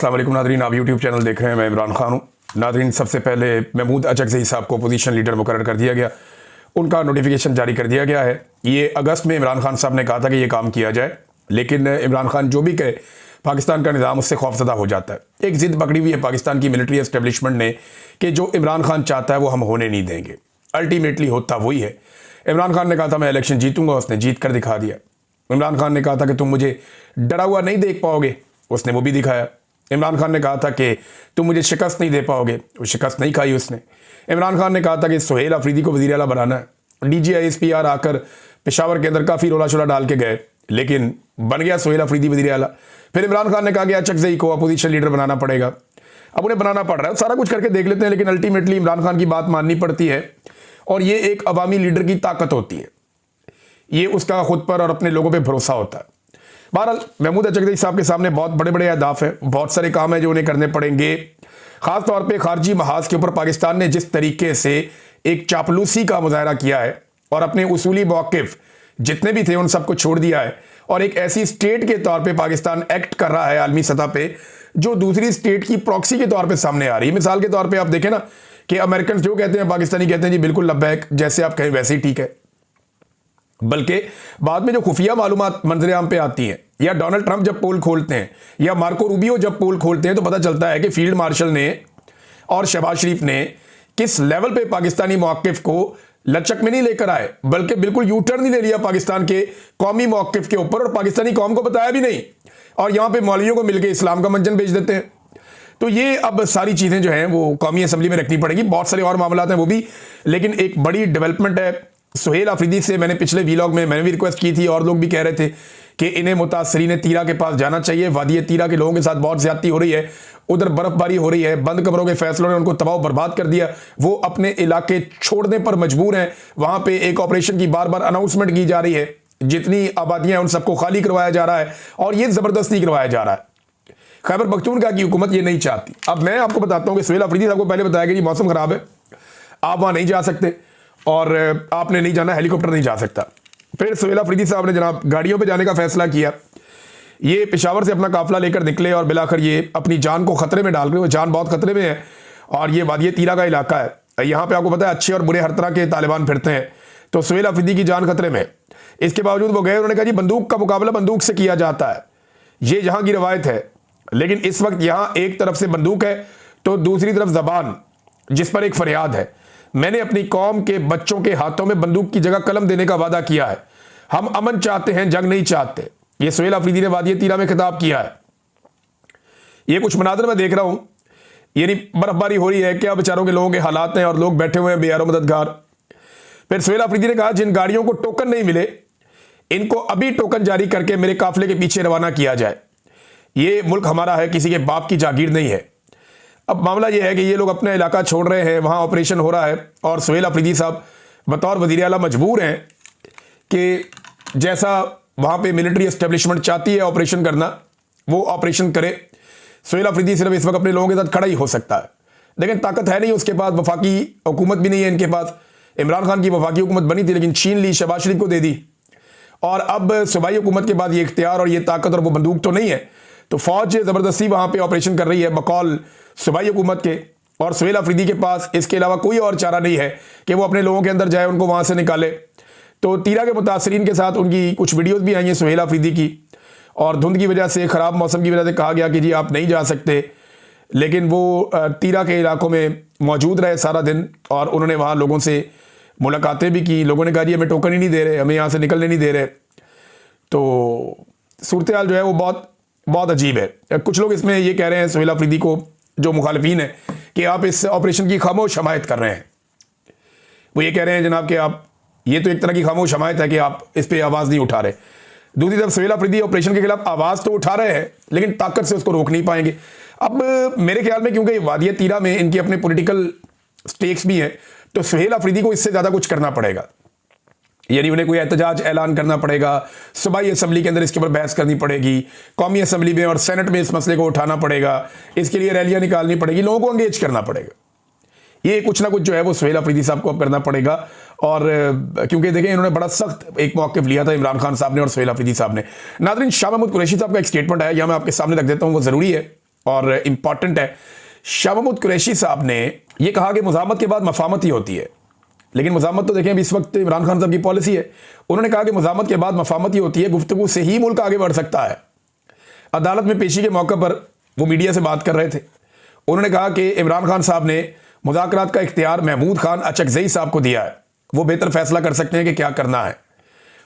अस्सलाम वालेकुम नादरीन, आप यूट्यूब चैनल देख रहे हैं। मैं इमरान खान हूँ। नादरीन, सबसे पहले महमूद अचकज़ई साहब को अपोजिशन लीडर मुकर्रर कर दिया गया, उनका नोटिफिकेशन जारी कर दिया गया है। ये अगस्त में इमरान खान साहब ने कहा था कि ये काम किया जाए, लेकिन इमरान खान जो भी कहे पाकिस्तान का निज़ाम उससे खौफज़दा हो जाता है। एक ज़िद पकड़ी हुई है पाकिस्तान की मिलिट्री एस्टेब्लिशमेंट ने कि जो इमरान खान चाहता है वो हम होने नहीं देंगे। अल्टीमेटली होता वही है। इमरान खान ने कहा था मैं इलेक्शन जीतूंगा, उसने जीत कर दिखा दिया। इमरान खान ने कहा था कि तुम मुझे डरा हुआ नहीं देख पाओगे, उसने वो भी दिखाया। इमरान खान ने कहा था कि तुम मुझे शिकस्त नहीं दे पाओगे, वो शिकस्त नहीं खाई उसने। इमरान खान ने कहा था कि सुहेल अफरीदी को वज़ीर आला बनाना है। DGISPR आकर पेशावर के अंदर काफ़ी रोला शोला डाल के गए, लेकिन बन गया सुहेल अफरीदी वज़ीर आला। फिर इमरान खान ने कहा कि अचकज़ई को अपोजिशन लीडर बनाना पड़ेगा। अब उन्हें बनाना पड़ रहा है, सारा कुछ करके देख लेते हैं, लेकिन अल्टीमेटली इमरान खान की बात माननी पड़ती है। और ये एक अवामी लीडर की ताकत होती है, ये उसका खुद पर और अपने लोगों पर भरोसा होता है। बहरहाल महमूद अचकज़ई साहब के सामने बहुत बड़े बड़े अहदाफ हैं, बहुत सारे काम हैं जो उन्हें करने पड़ेंगे। ख़ास तौर पे खारजी महाज के ऊपर पाकिस्तान ने जिस तरीके से एक चापलूसी का मुजाहरा किया है और अपने उसूली मौक़िफ़ जितने भी थे उन सबको छोड़ दिया है, और एक ऐसी स्टेट के तौर पे पाकिस्तान एक्ट कर रहा है आलमी सतह पे जो दूसरी स्टेट की प्रॉक्सी के तौर पे सामने आ रही है। मिसाल के तौर पे आप देखें ना कि अमेरिकन जो कहते हैं पाकिस्तानी कहते हैं जी बिल्कुल लब्बैक, जैसे आप कहें वैसे ही ठीक है। बल्कि बाद में जो खुफिया मालूमात मंजर आम पे आती हैं, या डोनाल्ड ट्रंप जब पोल खोलते हैं या मार्को रूबियो जब पोल खोलते हैं, तो पता चलता है कि फील्ड मार्शल ने और शहबाज शरीफ ने किस लेवल पे पाकिस्तानी मौक़िफ़ को लचक में नहीं लेकर आए, बल्कि बिल्कुल यू टर्न ही ले लिया पाकिस्तान के कौमी मौक़िफ़ के ऊपर, और पाकिस्तानी कौम को बताया भी नहीं, और यहां पे मौलवियों को मिलकर इस्लाम का मंजन भेज देते हैं। तो ये अब सारी चीज़ें जो हैं वो कौमी असम्बली में रखनी पड़ेगी। बहुत सारे और मामला हैं वो भी, लेकिन एक बड़ी डेवलपमेंट है। सुहेल अफरीदी से मैंने पिछले वीलॉग में मैंने भी रिक्वेस्ट की थी, और लोग भी कह रहे थे कि इन्हें मुतासरीन तीरा के पास जाना चाहिए। वादी तीरा के लोगों के साथ बहुत ज्यादती हो रही है, उधर बर्फबारी हो रही है, बंद कमरों के फैसलों ने उनको तबाह बर्बाद कर दिया। वो अपने इलाके छोड़ने पर मजबूर हैं। वहां पे एक ऑपरेशन की बार बार अनाउंसमेंट की जा रही है, जितनी आबादियां उन सबको खाली करवाया जा रहा है, और ये जबरदस्ती करवाया जा रहा है। खैबर पख्तूनख्वा की हुकूमत ये नहीं चाहती। अब मैं आपको बताता हूं कि सुहेल अफरीदी साहब को पहले बताया कि जी मौसम खराब है, आप वहां नहीं जा सकते, और आपने नहीं जाना, हेलीकॉप्टर नहीं जा सकता। फिर सुहेल अफरीदी साहब ने जनाब गाड़ियों पे जाने का फैसला किया। ये पेशावर से अपना काफिला लेकर निकले, और बिलाखिर ये अपनी जान को खतरे में डाल रहे हो। जान बहुत खतरे में है, और ये वादी तीरा का इलाका है। यहाँ पे आपको पता है अच्छे और बुरे हर तरह के तालिबान फिरते हैं, तो सुहेल अफरीदी की जान खतरे में। इसके बावजूद वो गए, उन्होंने कहा जी बंदूक का मुकाबला बंदूक से किया जाता है, ये यहाँ की रवायत है। लेकिन इस वक्त यहाँ एक तरफ से बंदूक है तो दूसरी तरफ जबान, जिस पर एक फरियाद है। मैंने अपनी कौम के बच्चों के हाथों में बंदूक की जगह कलम देने का वादा किया है। हम अमन चाहते हैं, जंग नहीं चाहते। ये सुहेल अफरीदी ने वादी तीरा में खिताब किया है। ये कुछ मनाजर मैं देख रहा हूं, यानी बर्फबारी हो रही है, क्या बेचारों के लोगों के हालात हैं, और लोग बैठे हुए हैं बेयारो मददगार। फिर सुहेल अफरीदी ने कहा जिन गाड़ियों को टोकन नहीं मिले, इनको अभी टोकन जारी करके मेरे काफिले के पीछे रवाना किया जाए। ये मुल्क हमारा है, किसी के बाप की जागीर नहीं है। अब मामला यह है कि ये लोग अपना इलाका छोड़ रहे हैं, वहाँ ऑपरेशन हो रहा है, और सुहेल अफरीदी साहब बतौर वज़ीर आला मजबूर हैं कि जैसा वहाँ पे मिलिट्री एस्टेब्लिशमेंट चाहती है ऑपरेशन करना, वो ऑपरेशन करे। सुहेल अफरीदी सिर्फ इस वक्त अपने लोगों के साथ खड़ा ही हो सकता है, लेकिन ताकत है नहीं उसके पास, वफाकी हुकूमत भी नहीं है इनके पास। इमरान खान की वफाकी हुकूमत बनी थी, लेकिन छीन ली, शहबाज शरीफ को दे दी, और अब सूबाई हुकूमत के बाद ये इख्तियार और ये ताकत और वो बंदूक तो नहीं है, तो फौज ज़बरदस्ती वहाँ पे ऑपरेशन कर रही है बकौल सूबाई हुकूमत के। और सुहेल अफरीदी के पास इसके अलावा कोई और चारा नहीं है कि वो अपने लोगों के अंदर जाए, उनको वहाँ से निकाले। तो तीरा के मुतासरीन के साथ उनकी कुछ वीडियोज़ भी आई हैं सुहेल अफरीदी की, और धुंध की वजह से, ख़राब मौसम की वजह से कहा गया कि जी आप नहीं जा सकते, लेकिन वो तीरा के इलाकों में मौजूद रहे सारा दिन, और उन्होंने वहाँ लोगों से मुलाकातें भी की। लोगों ने कहा जी हमें टोकन ही नहीं दे रहे, हमें यहाँ से निकलने नहीं दे रहे। तो सूरत हाल जो है वो बहुत बहुत अजीब है। कुछ लोग इसमें ये कह रहे हैं सुहेल अफरीदी को, जो मुखालिफिन है, कि आप इस ऑपरेशन की खामोश हमायत कर रहे हैं। वो ये कह रहे हैं जनाब कि आप, ये तो एक तरह की खामोश हमायत है कि आप इस पर आवाज़ नहीं उठा रहे। दूसरी तरफ सुहेल अफरीदी ऑपरेशन के खिलाफ आवाज़ तो उठा रहे हैं, लेकिन ताकत से उसको रोक नहीं पाएंगे। अब मेरे ख्याल में क्योंकि वादी तीरा में इनके अपने पॉलिटिकल स्टेक्स भी हैं, तो सुहेल अफरीदी को इससे ज़्यादा कुछ करना पड़ेगा, यानी उन्हें कोई एहतजाज ऐलान करना पड़ेगा, सूबाई असम्बली के अंदर इसके ऊपर बहस करनी पड़ेगी, कौमी असम्बली में और सेनेट में इस मसले को उठाना पड़ेगा, इसके लिए रैलियां निकालनी पड़ेगी, लोगों को एंगेज करना पड़ेगा। ये कुछ ना कुछ जो है वो सुहेल अफरीदी साहब को अब करना पड़ेगा। और क्योंकि देखें इन्होंने बड़ा सख्त एक मौक़िफ़ लिया था इमरान खान साहब ने और सुहेल अफरीदी साहब ने। नाज़रीन, शाह महमूद कुरैशी साहब का एक स्टेटमेंट है, यह मैं आपके सामने रख देता हूँ, वो ज़रूरी है। और इंपॉर्टेंट है। शाह महमूद कुरैशी साहब ने यह कहा कि मुज़ाहमत के बाद मफामत ही होती है, लेकिन मुज़ाहमत तो देखें अभी इस वक्त इमरान खान साहब की पॉलिसी है। उन्होंने कहा कि मुज़ाहमत के बाद मफामत ही होती है, गुफ्तगू से ही मुल्क आगे बढ़ सकता है। अदालत में पेशी के मौके पर वो मीडिया से बात कर रहे थे। उन्होंने कहा कि इमरान खान साहब ने मुज़ाकरात का इख्तियार महमूद खान अचकज़ई साहब को दिया है, वो बेहतर फैसला कर सकते हैं कि क्या करना है।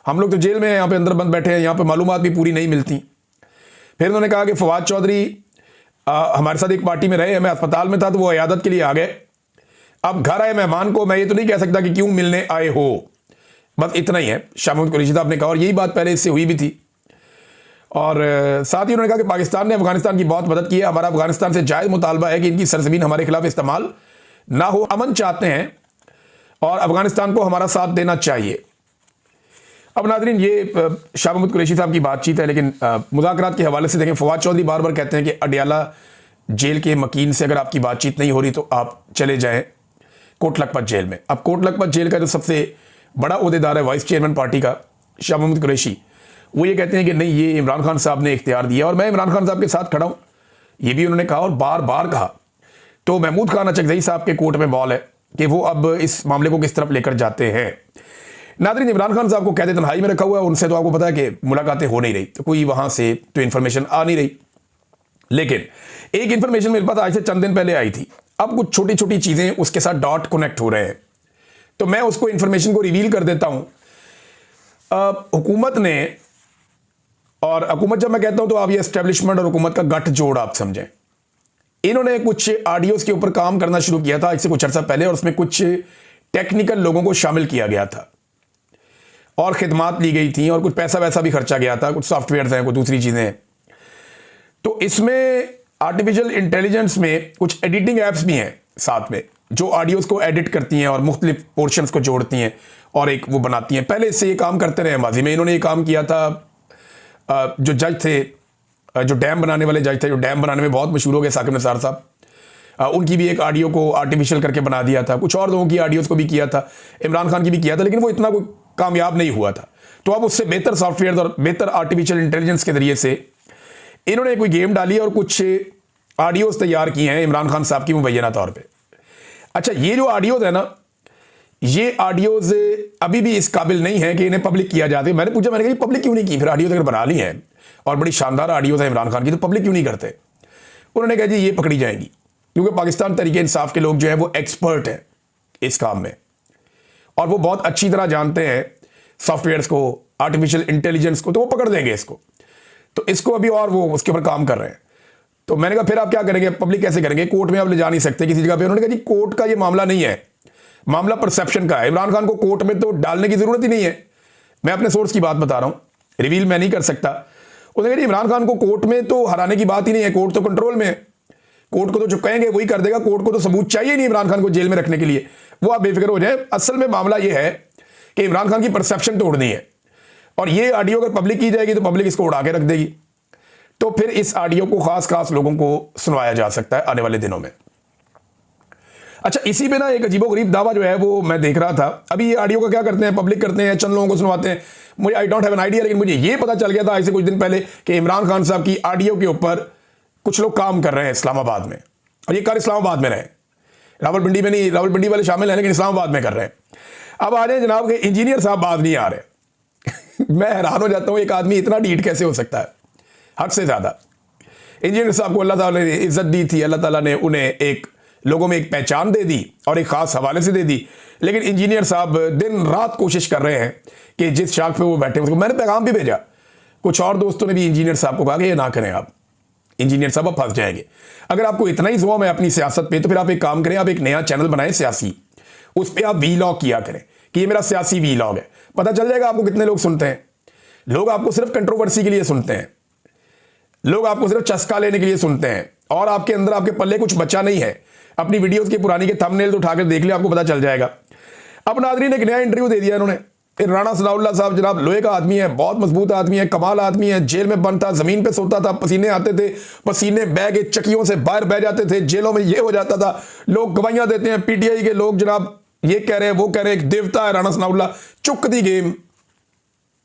हम लोग तो जेल में हैं, यहाँ पे अंदर बंद बैठे हैं, यहाँ पे मालूमात भी पूरी नहीं मिलती। फिर उन्होंने कहा कि फवाद चौधरी हमारे साथ एक पार्टी में रहे, मैं अस्पताल में था तो वो इयादत के लिए आ गए, अब घर आए मेहमान को मैं ये तो नहीं कह सकता कि क्यों मिलने आए हो। बस इतना ही है, शाह महमूद कुरैशी साहब ने कहा, और यही बात पहले इससे हुई भी थी। और साथ ही उन्होंने कहा कि पाकिस्तान ने अफगानिस्तान की बहुत मदद की है, हमारा अफगानिस्तान से जायज़ मुतालबा है कि इनकी सरजमीन हमारे खिलाफ इस्तेमाल ना हो, अमन चाहते हैं और अफगानिस्तान को हमारा साथ देना चाहिए। अब नाज़रीन, ये शाह महमूद कुरैशी साहब की बातचीत है, लेकिन मुज़ाकरात के हवाले से देखें, फवाद चौधरी बार बार कहते हैं कि अडियाला जेल के मकीन से अगर आपकी बातचीत नहीं हो रही तो आप चले जाएं कोट लखपत जेल में। अब कोट लखपत जेल का जो सबसे बड़ा ओहदेदार है वाइस चेयरमैन पार्टी का शाह महमूद कुरैशी, वो ये कहते हैं कि नहीं, ये इमरान खान साहब ने इख्तियार दिया और मैं इमरान खान साहब के साथ खड़ा हूँ, ये भी उन्होंने कहा और बार बार कहा। तो महमूद खान अचकज़ई साहब के कोर्ट में बॉल है कि वो अब इस मामले को किस तरफ लेकर जाते हैं। नाज़रीन, इमरान खान साहब को कैद तन्हाई में रखा हुआ है, उनसे तो आपको पता है कि मुलाकातें हो नहीं रही, तो कोई वहाँ से तो इन्फॉर्मेशन आ नहीं रही। लेकिन एक इन्फॉर्मेशन मेरे पास आज से चंद दिन पहले आई थी, अब कुछ छोटी छोटी चीज़ें उसके साथ डॉट कनेक्ट हो रहे हैं, तो मैं उसको इन्फॉर्मेशन को रिवील कर देता हूँ। हुकूमत ने, और हुकूमत जब मैं कहता हूँ तो आप ये एस्टेब्लिशमेंट और हुकूमत का गठजोड़ आप समझें, इन्होंने कुछ ऑडियोज के ऊपर काम करना शुरू किया था इससे कुछ अर्सा पहले, और उसमें कुछ टेक्निकल लोगों को शामिल किया गया था और खिदमात ली गई थी और कुछ पैसा वैसा भी खर्चा गया था, कुछ सॉफ्टवेयर हैं, कुछ दूसरी चीज़ें हैं। तो इसमें आर्टिफिशियल इंटेलिजेंस में कुछ एडिटिंग एप्स भी हैं साथ में, जो ऑडियोज़ को एडिट करती हैं और मुख्तलिफ पोर्शंस को जोड़ती हैं और एक वो बनाती हैं। पहले इससे ये काम करते रहे माजी में, इन्होंने ये काम किया था। जो जज थे, जो डैम बनाने वाले जज थे, जो डैम बनाने में बहुत मशहूर हो गए, साकिब निसार साहब, उनकी भी एक ऑडियो को आर्टिफिशियल करके बना दिया था। कुछ और लोगों की ऑडियोज़ को भी किया था, इमरान खान की भी किया था, लेकिन वो इतना कोई कामयाब नहीं हुआ था। तो अब उससे बेहतर सॉफ्टवेयर और बेहतर आर्टिफिशियल इंटेलिजेंस के जरिए से इन्होंने कोई गेम डाली और कुछ ऑडियोज़ तैयार किए हैं इमरान खान साहब की मुबैना तौर पर। अच्छा, ये जो ऑडियोज़ है ना, ये ऑडियोज़ अभी भी इस काबिल नहीं है कि इन्हें पब्लिक किया जाए। मैंने पूछा, मैंने कहा पब्लिक क्यों नहीं की, फिर ऑडियोज़ अगर बना ली हैं और बड़ी शानदार ऑडियोज़ है इमरान खान की, तो पब्लिक क्यों नहीं करते। उन्होंने कहा जी ये पकड़ी जाएंगी, क्योंकि पाकिस्तान तहरीक इंसाफ के लोग जो हैं वो एक्सपर्ट हैं इस काम में और वो बहुत अच्छी तरह जानते हैं सॉफ्टवेयर्स को, आर्टिफिशियल इंटेलिजेंस को, तो वो पकड़ देंगे इसको। तो इसको अभी और वो उसके ऊपर काम कर रहे हैं। तो मैंने कहा फिर आप क्या करेंगे, पब्लिक कैसे करेंगे, कोर्ट में आप ले जा नहीं सकते किसी जगह पे। उन्होंने कहा जी कोर्ट का ये मामला नहीं है, मामला परसेप्शन का है। इमरान खान को कोर्ट में तो डालने की जरूरत ही नहीं है। मैं अपने सोर्स की बात बता रहा हूं, रिवील मैं नहीं कर सकता। उन्होंने कहा इमरान खान को कोर्ट में तो हराने की बात ही नहीं है, कोर्ट तो कंट्रोल में है, कोर्ट को तो जो कहेंगे वही कर देगा, कोर्ट को तो सबूत चाहिए नहीं इमरान खान को जेल में रखने के लिए, वो आप बेफिक्र हो जाए। असल में मामला यह है कि इमरान खान की परसेप्शन तोड़नी है, और ये ऑडियो अगर पब्लिक की जाएगी तो पब्लिक इसको उड़ा के रख देगी। तो फिर इस ऑडियो को खास लोगों को सुनवाया जा सकता है आने वाले दिनों में। अच्छा, इसी पे ना एक अजीबोगरीब दावा जो है वो मैं देख रहा था। अभी ये ऑडियो का क्या करते हैं, पब्लिक करते हैं, चंद लोगों को सुनवाते हैं। मुझे I don't have an idea, लेकिन मुझे ये पता चल गया था आज से कुछ दिन पहले कि इमरान खान साहब की ऑडियो के ऊपर कुछ लोग काम कर रहे हैं इस्लामाबाद में, और ये कार इस्लामाबाद में रहे, रावलपिंडी में नहीं, रावलपिंडी वाले शामिल हैं लेकिन इस्लामाबाद में कर रहे हैं। अब आ जाए जनाब के इंजीनियर साहब बात नहीं आ रहे। मैं हैरान हो जाता हूँ, एक आदमी इतना ढीठ कैसे हो सकता है, हद से ज़्यादा। इंजीनियर साहब को अल्लाह ताला ने इज्जत दी थी, अल्लाह ताला ने उन्हें एक लोगों में एक पहचान दे दी और एक ख़ास हवाले से दे दी, लेकिन इंजीनियर साहब दिन रात कोशिश कर रहे हैं कि जिस शाख पे वो बैठे उसको। मैंने पैगाम भी भेजा, कुछ और दोस्तों ने भी इंजीनियर साहब को कहा कि ये ना करें आप, इंजीनियर साहब आप फंस जाएंगे। अगर आपको इतना ही ज़ौम है अपनी सियासत पे, तो फिर आप एक काम करें, आप एक नया चैनल बनाएं सियासी, उस पर आप वीलॉग किया करें कि ये मेरा सियासी वीलॉग है। पता चल जाएगा आपको कितने लोग सुनते हैं। लोग आपको सिर्फ कंट्रोवर्सी के लिए सुनते हैं, लोग आपको सिर्फ चस्का लेने के लिए सुनते हैं, और आपके अंदर आपके पल्ले कुछ बचा नहीं है। अपनी वीडियोस की पुरानी के थंबनेल तो उठाकर देख लिया, आपको पता चल जाएगा। अब नाज़रीन एक नया इंटरव्यू दे दिया इन्होंने। राणा सनाउल्लाह साहब जनाब लोहे का आदमी है, बहुत मजबूत आदमी है, कमाल आदमी है, जेल में बंद था, जमीन पे सोता था, पसीने आते थे, पसीने बह के चक्कियों से बाहर बह जाते थे, जेलों में ये हो जाता था। लोग गवाहियां देते हैं, पीटीआई के लोग जनाब ये कह रहे हैं वो कह रहे हैं, एक देवता है राणा सनाउल्लाह, चुक दी गेम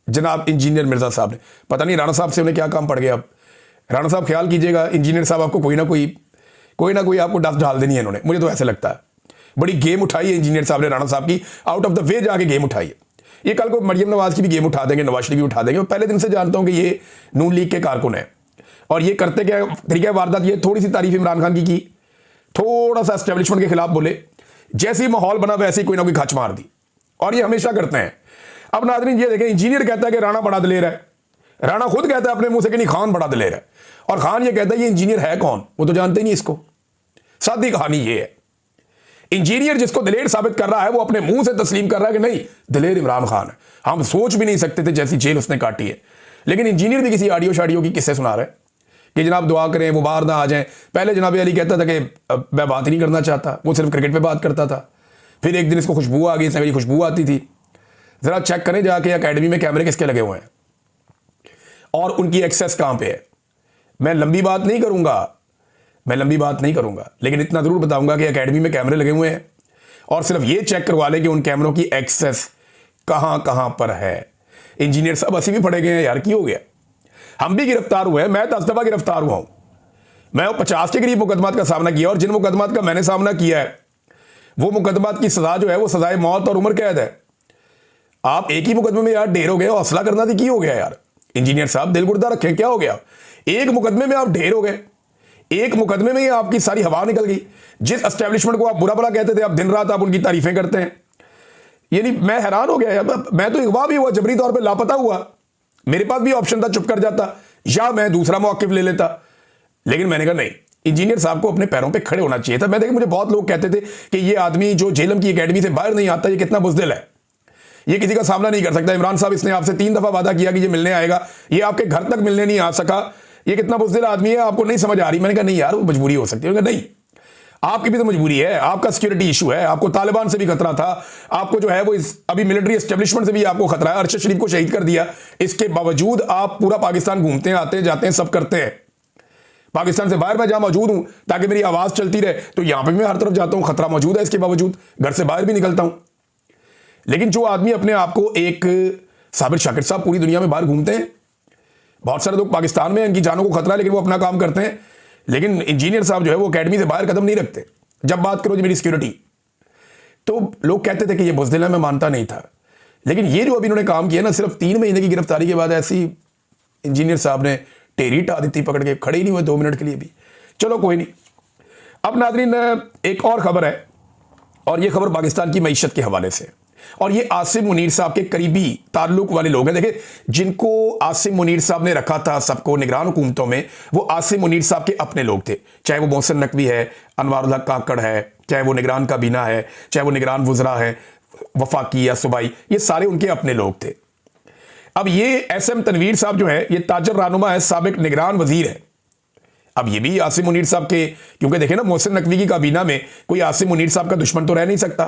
जनाब इंजीनियर मिर्जा साहब ने। पता नहीं राणा साहब से उन्हें क्या काम पड़ गया। अब राणा साहब ख्याल कीजिएगा, इंजीनियर साहब आपको कोई ना कोई आपको डस्ट डाल देनी है इन्होंने, मुझे तो ऐसे लगता है। बड़ी गेम उठाई है इंजीनियर साहब ने, राणा साहब की आउट ऑफ द वे जाके गेम उठाई है। ये कल को मरियम नवाज की भी गेम उठा देंगे, नवाज शरीफ भी उठा देंगे। मैं पहले दिन से जानता हूं कि ये नून लीग के कारकुन है। और ये करते क्या तरीका वारदात, ये थोड़ी सी तारीफ इमरान खान की, थोड़ा सा एस्टेब्लिशमेंट के खिलाफ बोले, जैसे ही माहौल बना वैसे ही कोई ना कोई खच मार दी, और ये हमेशा करते हैं। अब नाज़रीन ये देखें, इंजीनियर कहता है कि राणा बड़ा दलेर है, राणा खुद कहता है अपने मुंह से कि नहीं खान बड़ा दलेर है, और खान ये कहता है ये इंजीनियर है कौन, वो तो जानते नहीं इसको। सादी कहानी ये है, इंजीनियर जिसको दलेर साबित कर रहा है वो अपने मुंह से तस्लीम कर रहा है कि नहीं दलेर इमरान खान है। हम सोच भी नहीं सकते थे जैसी जेल उसने काटी है। लेकिन इंजीनियर भी किसी ऑडियो शाडियो की किस्से सुना रहे हैं कि जनाब दुआ करें वो बाहर ना आ जाएं। पहले जनाब अली कहता था कि मैं बात ही नहीं करना चाहता, वो सिर्फ क्रिकेट पे बात करता था। फिर एक दिन इसको खुशबू आ गई, इसने कही खुशबू आती थी। जरा चेक करें जाके एकेडमी में कैमरे किसके लगे हुए हैं और उनकी एक्सेस कहां पे है। मैं लंबी बात नहीं करूंगा, लेकिन इतना जरूर बताऊंगा कि एकेडमी में कैमरे लगे हुए हैं, और सिर्फ ये चेक करवा लें कि उन कैमरों की एक्सेस कहां पर है। इंजीनियर साहब हंसी भी पड़े गए हैं यार, की हो गया, हम भी गिरफ्तार हुए हैं, मैं 10 दफा गिरफ्तार हुआ हूं। मैं 50 के करीब मुकदमात का सामना किया, और जिन मुकदमात का मैंने सामना किया है वो मुकदमात की सजा जो है वो सजाए मौत और उम्र कैद है। आप एक ही मुकदमे में यार ढेर हो गए, हौसला करना थी, की हो गया यार। इंजीनियर साहब दिल गुर्दा रखें, क्या हो गया, एक मुकदमे में आप ढेर हो गए, एक मुकदमे में ही आपकी सारी हवा निकल गई। जिस एस्टेब्लिशमेंट को आप बुरा भला कहते थे, आप दिन रात आप उनकी तारीफें करते हैं। यानी मैं हैरान हो गया यार, मैं तो अगवा भी हुआ, जबरी तौर पे लापता हुआ। मेरे पास भी ऑप्शन था चुप कर जाता या मैं दूसरा मौकिफ ले लेता, लेकिन मैंने कहा नहीं, इंजीनियर साहब को अपने पैरों पे खड़े होना चाहिए था। मैं देखिए, मुझे बहुत लोग कहते थे कि ये आदमी जो जेलम की एकेडमी से बाहर नहीं आता, ये कितना बुज़दिल है, ये किसी का सामना नहीं कर सकता। इमरान साहब, इसने आपसे 3 दफा वादा किया कि ये मिलने आएगा, ये आपके घर तक मिलने नहीं आ सका, ये कितना बुज़दिल आदमी है, आपको नहीं समझ आ रही। मैंने कहा नहीं यार, वो मजबूरी हो सकती है। नहीं, आपकी भी तो मजबूरी है, आपका सिक्योरिटी इशू है, आपको तालिबान से भी खतरा था, आपको जो है वो अभी मिलिट्री एस्टेब्लिशमेंट से भी आपको खतरा है। अरशद शरीफ को शहीद कर दिया, इसके बावजूद आप पूरा पाकिस्तान घूमते हैं, आते जाते हैं, सब करते हैं। पाकिस्तान से बाहर मैं जहां मौजूद हूं ताकि मेरी आवाज चलती रहे, तो यहां पर मैं हर तरफ जाता हूं, खतरा मौजूद है, इसके बावजूद घर से बाहर भी निकलता हूं। लेकिन जो आदमी अपने आप को एक साबिर शाकिर साहब पूरी दुनिया में बाहर घूमते हैं, बहुत सारे लोग पाकिस्तान में इनकी जानों को खतरा है लेकिन वो अपना काम करते हैं। लेकिन इंजीनियर साहब जो है वो एकेडमी से बाहर कदम नहीं रखते। जब बात करो जी मेरी सिक्योरिटी, तो लोग कहते थे कि ये बुज़दिल है, मैं मानता नहीं था। लेकिन ये जो अभी इन्होंने काम किया ना, सिर्फ 3 महीने की गिरफ्तारी के बाद ऐसी इंजीनियर साहब ने टेरी टा दी थी, पकड़ के खड़े ही नहीं हुए 2 मिनट के लिए भी। चलो कोई नहीं। अब नाज़रीन एक और खबर है, और ये खबर पाकिस्तान की मईशत के हवाले से, और ये आसिम मुनीर साहब के करीबी ताल्लुक वाले लोग हैं। देखिए, जिनको आसिम मुनीर साहब ने रखा था सबको निगरान हुकूमतों में, वो आसिम मुनीर साहब के अपने लोग थे। चाहे वो मोहसिन नकवी है, अनवारुल हक काकड़ है, चाहे वो निगरान काबीना है, चाहे वो निगरान वुज़रा है, वफाकी या सूबाई, ये सारे उनके अपने लोग थे। अब ये एसएम तनवीर साहब जो है, ये ताजर रहनुमा है, साबिक निगरान वजीर है। अब ये भी आसिम मुनीर साहब के, क्योंकि देखें ना, मोहसिन नकवी की काबीना में कोई आसिम मुनीर साहब का दुश्मन तो रह नहीं सकता,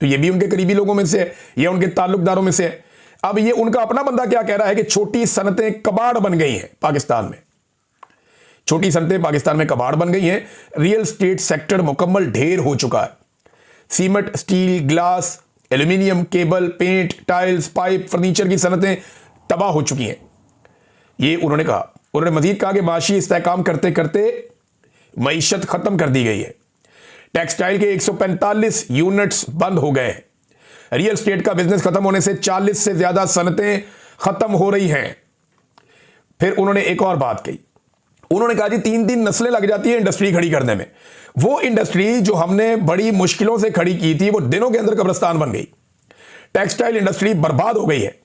तो ये भी उनके करीबी लोगों में से है, या उनके ताल्लुकदारों में से है। अब ये उनका अपना बंदा क्या कह रहा है कि छोटी सनतें कबाड़ बन गई हैं पाकिस्तान में, छोटी सनतें पाकिस्तान में कबाड़ बन गई हैं। रियल स्टेट सेक्टर मुकम्मल ढेर हो चुका है। Cement, steel, glass, aluminium, cable, paint, tiles, pipe, furniture की सनतें तबाह हो चुकी हैं, ये उन्होंने कहा। उन्होंने मजीद कहा कि माशी इस्तेहकाम करते करते मईशत खत्म कर दी गई है। टेक्सटाइल के 145 यूनिट्स बंद हो गए हैं। रियल स्टेट का बिजनेस खत्म होने से 40 से ज्यादा सनतें खत्म हो रही हैं। फिर उन्होंने एक और बात कही, उन्होंने कहा जी 3-3 नस्लें लग जाती है इंडस्ट्री खड़ी करने में। वो इंडस्ट्री जो हमने बड़ी मुश्किलों से खड़ी की थी, वो दिनों के अंदर कब्रिस्तान बन गई। टेक्सटाइल इंडस्ट्री बर्बाद हो गई है।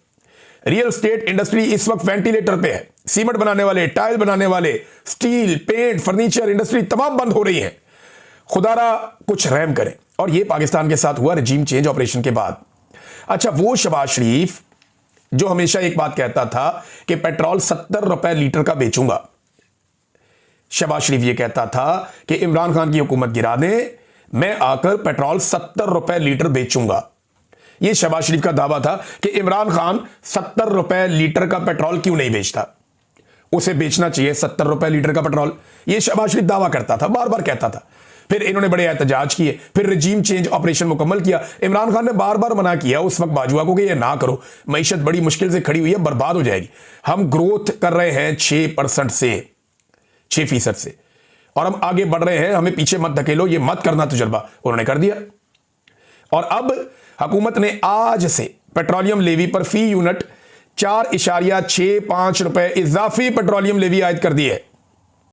रियल स्टेट इंडस्ट्री इस वक्त वेंटिलेटर पे है। सीमेंट बनाने वाले, टाइल बनाने वाले, स्टील, पेंट, फर्नीचर इंडस्ट्री तमाम बंद हो रही है। खुदारा कुछ रहम करें। और यह पाकिस्तान के साथ हुआ रजीम चेंज ऑपरेशन के बाद। अच्छा, वो शहबाज शरीफ जो हमेशा एक बात कहता था कि पेट्रोल 70 रुपए लीटर का बेचूंगा, शहबाज शरीफ ये कहता था कि इमरान खान की हुकूमत गिरा दें, मैं आकर पेट्रोल 70 रुपए लीटर बेचूंगा। यह शहबाज शरीफ का दावा था कि इमरान खान 70 रुपए लीटर का पेट्रोल क्यों नहीं बेचता, उसे बेचना चाहिए 70 रुपए लीटर का पेट्रोल। यह शहबाज शरीफ दावा करता था, बार बार कहता था। फिर इन्होंने बड़े एहतजाज किए, फिर रजीम चेंज ऑपरेशन मुकम्मल किया। इमरान खान ने बार बार मना किया उस वक्त बाजुआ को कि यह ना करो, मईशत बड़ी मुश्किल से खड़ी हुई है, बर्बाद हो जाएगी। हम ग्रोथ कर रहे हैं 6% से, 6% से, और हम आगे बढ़ रहे हैं, हमें पीछे मत धकेलो, ये मत करना तजुर्बा उन्होंने कर दिया। और अब हुकूमत ने आज से पेट्रोलियम लेवी पर फी यूनिट 4.65 रुपए इजाफी पेट्रोलियम लेवी आयद कर दी है।